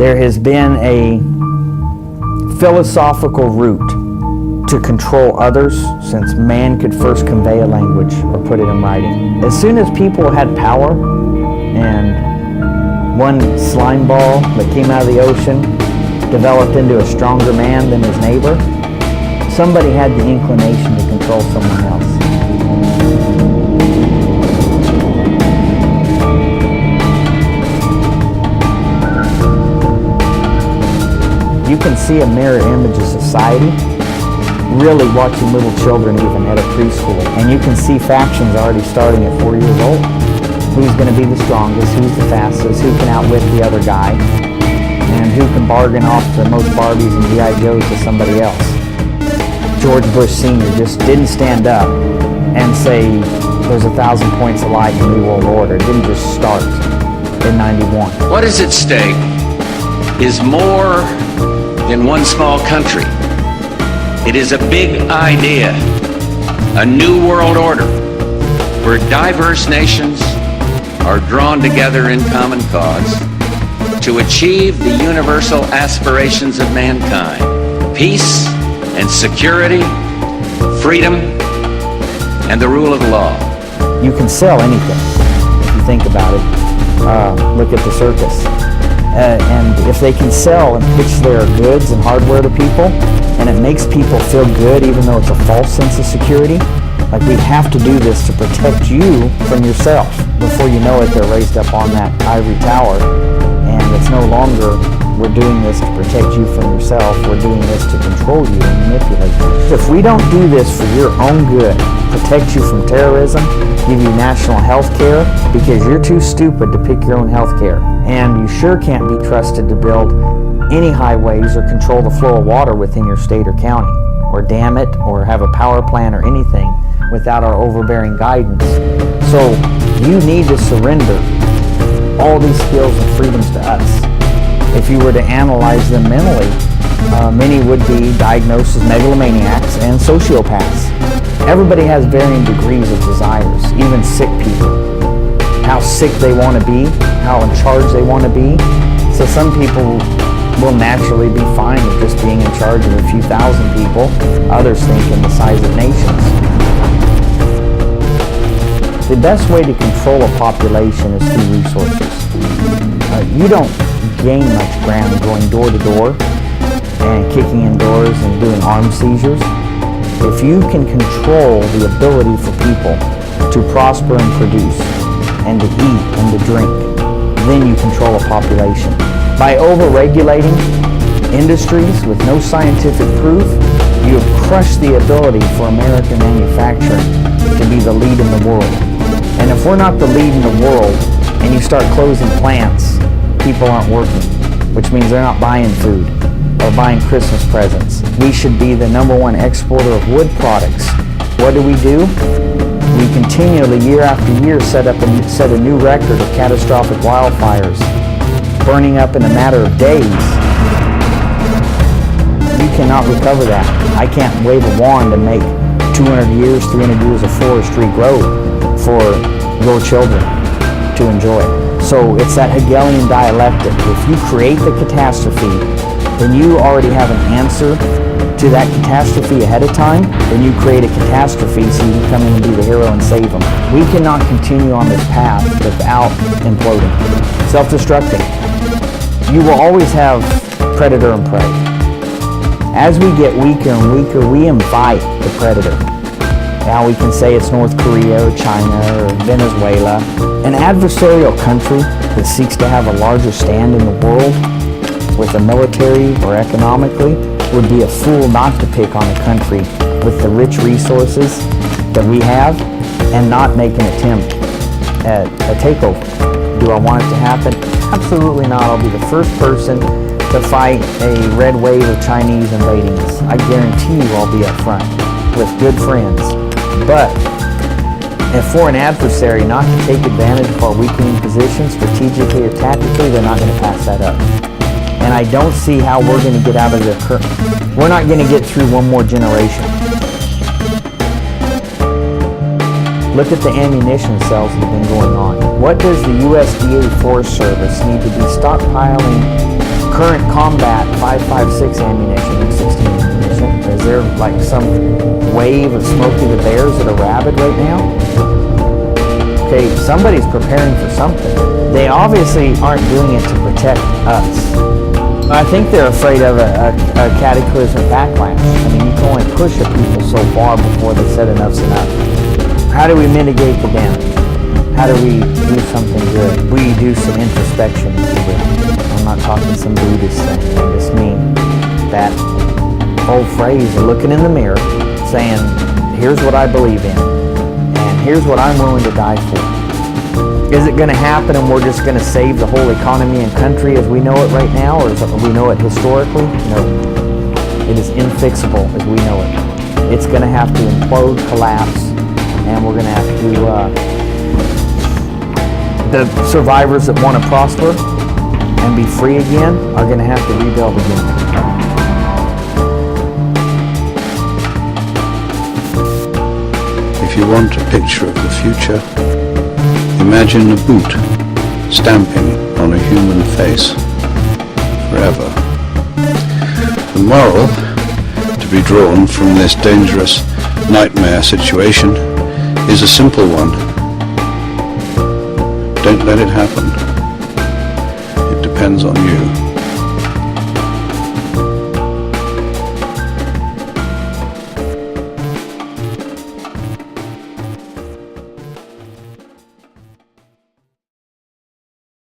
There has been a philosophical route to control others since man could first convey a language or put it in writing. As soon as people had power and one slime ball that came out of the ocean developed into a stronger man than his neighbor, somebody had the inclination to control someone else. You can see a mirror image of society really watching little children even at a preschool. And you can see factions already starting at 4 years old. Who's going to be the strongest, who's the fastest, who can outwit the other guy, and who can bargain off the most Barbies and G.I. Joes to somebody else. George Bush Sr. just didn't stand up and say there's 1,000 points of light in the New World Order. It didn't just start in '91. What is at stake is more than one small country. It is a big idea, a new world order, where diverse nations are drawn together in common cause to achieve the universal aspirations of mankind: peace and security, freedom, and the rule of law. You can sell anything, if you think about it. Look at the circus. And if they can sell and pitch their goods and hardware to people, and it makes people feel good even though it's a false sense of security, like we have to do this to protect you from yourself. Before you know it, they're raised up on that ivory tower, and it's no longer we're doing this to protect you from yourself, we're doing this to control you and manipulate you. If we don't do this for your own good, protect you from terrorism, give you national health care because you're too stupid to pick your own health care, and you sure can't be trusted to build any highways or control the flow of water within your state or county, or dam it, or have a power plant or anything without our overbearing guidance. So you need to surrender all these skills and freedoms to us. If you were to analyze them mentally, many would be diagnosed as megalomaniacs and sociopaths. Everybody has varying degrees of desires, even sick people. How sick they want to be, how in charge they want to be. So some people will naturally be fine with just being in charge of a few thousand people. Others think in the size of nations. The best way to control a population is through resources. You don't gain much ground going door to door and kicking in doors and doing armed seizures. If you can control the ability for people to prosper and produce and to eat and to drink, then you control a population. By over-regulating industries with no scientific proof, you have crushed the ability for American manufacturing to be the lead in the world. And if we're not the lead in the world and you start closing plants, people aren't working, which means they're not buying food or buying Christmas presents. We should be the #1 exporter of wood products. What do? We continually, year after year, set a new record of catastrophic wildfires, burning up in a matter of days. You cannot recover that. I can't wave a wand and make 200 years, 300 years of forestry grow for your children to enjoy. So it's that Hegelian dialectic. If you create the catastrophe, then you already have an answer to that catastrophe ahead of time. Then you create a catastrophe so you can come in and be the hero and save them. We cannot continue on this path without imploding, self-destructing. You will always have predator and prey. As we get weaker and weaker, we invite the predator. Now we can say it's North Korea or China or Venezuela. An adversarial country that seeks to have a larger stand in the world with a military or economically would be a fool not to pick on a country with the rich resources that we have and not make an attempt at a takeover. Do I want it to happen? Absolutely not. I'll be the first person to fight a red wave of Chinese invading us. I guarantee you I'll be up front with good friends. But if for an adversary not to take advantage of our weakening position strategically or tactically, they're not going to pass that up. And I don't see how we're going to get out of the current. We're not going to get through one more generation. Look at the ammunition sales that have been going on. What does the USDA Forest Service need to be stockpiling current combat 5.56 ammunition and 16 ammunition? Is there like some wave of Smokey the Bears that are rabid right now? Okay, somebody's preparing for something. They obviously aren't doing it to protect us. I think they're afraid of a cataclysmic backlash. I mean, you can only push a people so far before they said enough's enough. How do we mitigate the damage? How do we do something good? We do some introspection, if you will. I'm not talking some Buddhist thing. I just mean that old phrase of looking in the mirror, saying, here's what I believe in, and here's what I'm willing to die for. Is it going to happen and we're just going to save the whole economy and country as we know it right now, or as we know it historically? No. It is infixable as we know it. It's going to have to implode, collapse, and we're going to have to, the survivors that want to prosper and be free again are going to have to rebuild again. If you want a picture of the future, imagine a boot stamping on a human face forever. The moral to be drawn from this dangerous nightmare situation is a simple one. Don't let it happen. It depends on you.